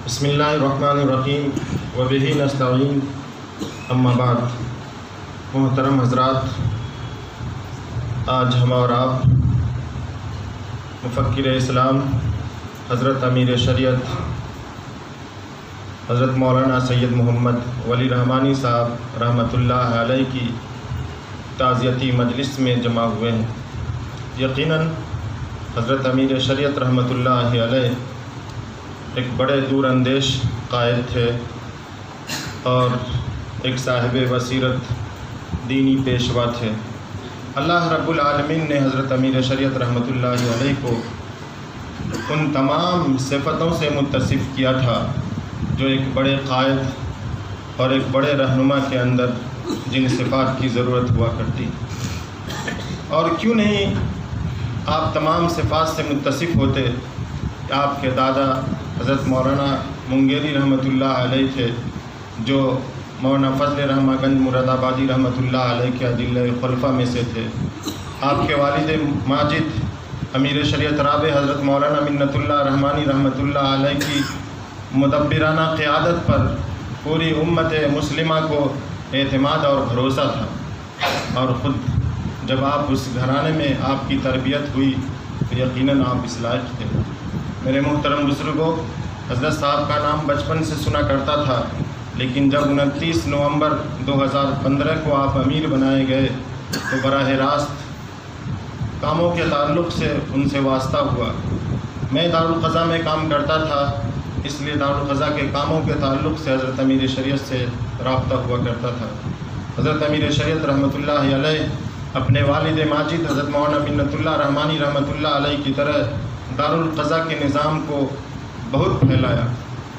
بسم اللہ الرحمن الرحیم وبہ نستعین اما بعد۔ محترم حضرات، آج ہم اور آپ مفکر اسلام حضرت امیر شریعت حضرت مولانا سید محمد ولی رحمانی صاحب رحمۃ اللہ علیہ کی تعزیتی مجلس میں جمع ہوئے ہیں۔ یقیناً حضرت امیر شریعت رحمۃ اللہ علیہ ایک بڑے دور اندیش قائد تھے اور ایک صاحب بصیرت دینی پیشوا تھے۔ اللہ رب العالمین نے حضرت امیر شریعت رحمۃ اللہ علیہ کو ان تمام صفتوں سے متصف کیا تھا جو ایک بڑے قائد اور ایک بڑے رہنما کے اندر جن صفات کی ضرورت ہوا کرتی، اور کیوں نہیں آپ تمام صفات سے متصف ہوتے۔ آپ کے دادا حضرت مولانا منگیری رحمۃ اللہ علیہ تھے جو مولانا فضل رحمہ گنج مراد آبادی رحمۃ اللہ علیہ کے عدلہ خلفہ میں سے تھے۔ آپ کے والد ماجد امیر شریعت رابع حضرت مولانا منت اللہ رحمانی رحمۃ اللہ علیہ کی مدبرانہ قیادت پر پوری امت مسلمہ کو اعتماد اور بھروسہ تھا، اور خود جب آپ اس گھرانے میں آپ کی تربیت ہوئی تو یقیناً آپ اس لائق تھے۔ میرے محترم بزرگوں، حضرت صاحب کا نام بچپن سے سنا کرتا تھا، لیکن جب 29 نومبر 2015 کو آپ امیر بنائے گئے تو براہ راست کاموں کے تعلق سے ان سے واسطہ ہوا۔ میں دارالقضا میں کام کرتا تھا، اس لیے دارالقضا کے کاموں کے تعلق سے حضرت امیر شریعت سے رابطہ ہوا کرتا تھا۔ حضرت امیر شریعت رحمۃ اللہ علیہ اپنے والد ماجد حضرت مولانا منت اللہ رحمانی رحمۃ اللہ علیہ کی طرح دارالقضا کے نظام کو بہت پھیلایا۔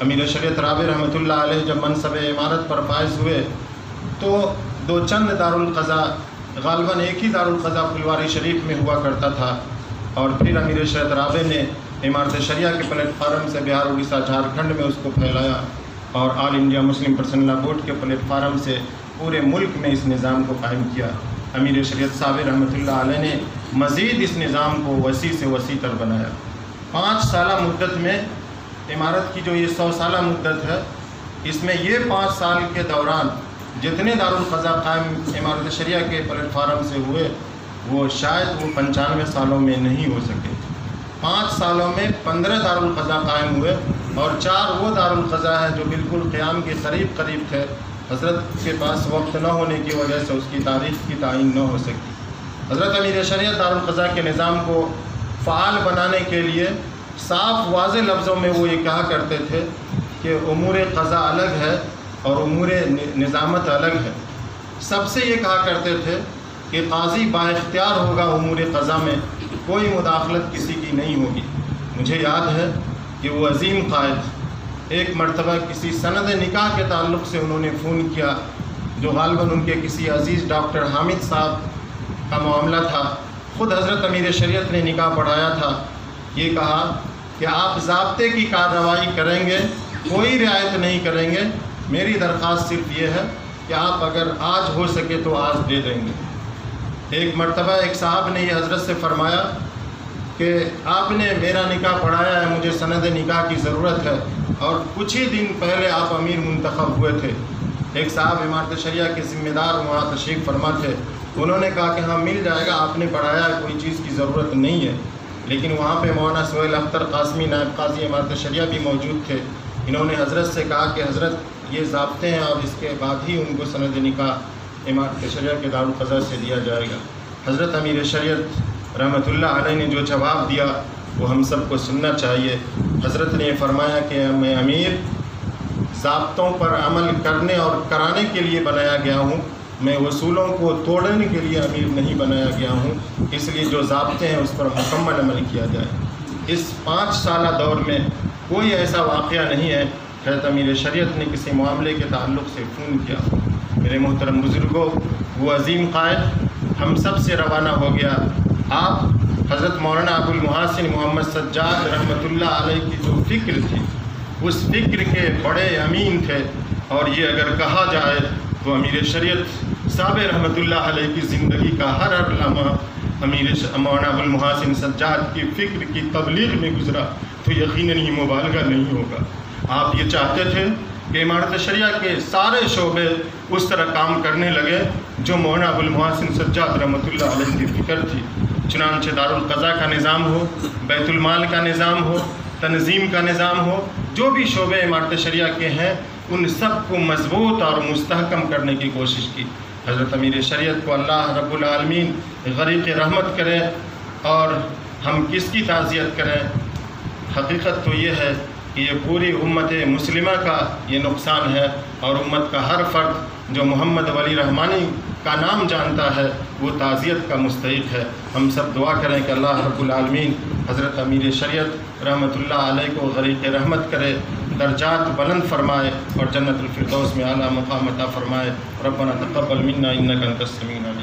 امیر شریعت رابع رحمۃ اللہ علیہ جب منصب امارت پر فائز ہوئے تو دو چند دارالقضا، غالباً ایک ہی دارالقضا پھلواری شریف میں ہوا کرتا تھا، اور پھر امیر شریعت رابع نے امارت شریعہ کے پلیٹ فارم سے بہار، اڑیسہ، جھارکھنڈ میں اس کو پھیلایا، اور آل انڈیا مسلم پرسنل لا بورڈ کے پلیٹ فارم سے پورے ملک میں اس نظام کو قائم کیا۔ امیر شریعت صاحب رحمۃ اللہ علیہ نے مزید اس نظام کو وسیع سے وسیع تر بنایا۔ 5 سالہ مدت میں، امارت کی جو یہ 100 سالہ مدت ہے، اس میں یہ 5 سال کے دوران جتنے دارالقضا قائم امارت شریعہ کے پلیٹ فارم سے ہوئے وہ شاید وہ 95 سالوں میں نہیں ہو سکے۔ 5 سالوں میں 15 دارالقضا قائم ہوئے، اور 4 وہ دارالقضا ہیں جو بالکل قیام کے قریب تھے۔ حضرت کے پاس وقت نہ ہونے کی وجہ سے اس کی تاریخ کی تعین نہ ہو سکی۔ حضرت امیر شریعت دارالقضا کے نظام کو فعال بنانے کے لیے صاف واضح لفظوں میں وہ یہ کہا کرتے تھے کہ امور قضا الگ ہے اور امور نظامت الگ ہے۔ سب سے یہ کہا کرتے تھے کہ قاضی با اختیار ہوگا امور قضا میں، کوئی مداخلت کسی کی نہیں ہوگی۔ مجھے یاد ہے کہ وہ عظیم قائد ایک مرتبہ کسی سند نکاح کے تعلق سے انہوں نے فون کیا، جو غالباً ان کے کسی عزیز ڈاکٹر حامد صاحب کا معاملہ تھا۔ خود حضرت امیر شریعت نے نکاح پڑھایا تھا۔ یہ کہا کہ آپ ضابطے کی کارروائی کریں گے، کوئی رعایت نہیں کریں گے، میری درخواست صرف یہ ہے کہ آپ اگر آج ہو سکے تو آج دے دیں گے۔ ایک مرتبہ ایک صاحب نے یہ حضرت سے فرمایا کہ آپ نے میرا نکاح پڑھایا ہے، مجھے سند نکاح کی ضرورت ہے، اور کچھ ہی دن پہلے آپ امیر منتخب ہوئے تھے۔ ایک صاحب امارت شریعہ کے ذمہ دار وہاں تشریف فرما تھے، انہوں نے کہا کہ ہاں مل جائے گا، آپ نے پڑھایا ہے، کوئی چیز کی ضرورت نہیں ہے۔ لیکن وہاں پہ مولانا سہیل اختر قاسمی نائب قاضی امارت شریعہ بھی موجود تھے۔ انہوں نے حضرت سے کہا کہ حضرت یہ ضابطے ہیں، اور اس کے بعد ہی ان کو سند نکاح امارت شریعہ کے دارالقضا سے دیا جائے گا۔ حضرت امیر شریعت رحمۃ اللہ علیہ نے جو جواب دیا وہ ہم سب کو سننا چاہیے۔ حضرت نے فرمایا کہ میں امیر ضابطوں پر عمل کرنے اور کرانے کے لیے بنایا گیا ہوں، میں اصولوں کو توڑنے کے لیے امیر نہیں بنایا گیا ہوں، اس لیے جو ضابطے ہیں اس پر مکمل عمل کیا جائے۔ اس 5 سالہ دور میں کوئی ایسا واقعہ نہیں ہے حضرت امیر شریعت نے کسی معاملے کے تعلق سے فون کیا۔ میرے محترم بزرگوں، وہ عظیم قائد ہم سب سے روانہ ہو گیا۔ آپ حضرت مولانا ابو المحاسن محمد سجاد رحمۃ اللہ علیہ کی جو فکر تھی، اس فکر کے بڑے امین تھے، اور یہ اگر کہا جائے تو امیر شریعت صاحب رحمۃ اللہ علیہ کی زندگی کا ہر لمحہ امیر مولانا ابو المحاسن سجاد کی فکر کی تبلیغ میں گزرا تو یقیناً یہ مبالغہ نہیں ہوگا۔ آپ یہ چاہتے تھے کہ امارت شریعہ کے سارے شعبے اس طرح کام کرنے لگے جو مولانا ابوالمحاسن سجاد رحمۃ اللہ علیہ کی فکر تھی۔ چنانچہ دارالقضاء کا نظام ہو، بیت المال کا نظام ہو، تنظیم کا نظام ہو، جو بھی شعبے امارت شریعہ کے ہیں ان سب کو مضبوط اور مستحکم کرنے کی کوشش کی۔ حضرت امیر شریعت کو اللہ رب العالمین غریق رحمت کرے، اور ہم کس کی تعزیت کریں؟ حقیقت تو یہ ہے کہ یہ پوری امت مسلمہ کا یہ نقصان ہے، اور امت کا ہر فرد جو محمد ولی رحمانی کا نام جانتا ہے وہ تعزیت کا مستحق ہے۔ ہم سب دعا کریں کہ اللہ رب العالمین حضرت امیر شریعت رحمۃ اللہ علیہ کو غریق رحمت کرے، درجات بلند فرمائے اور جنت الفردوس میں اعلیٰ مقام عطا فرمائے۔ ربنا تقبل منا انک انت السمیع العلیم۔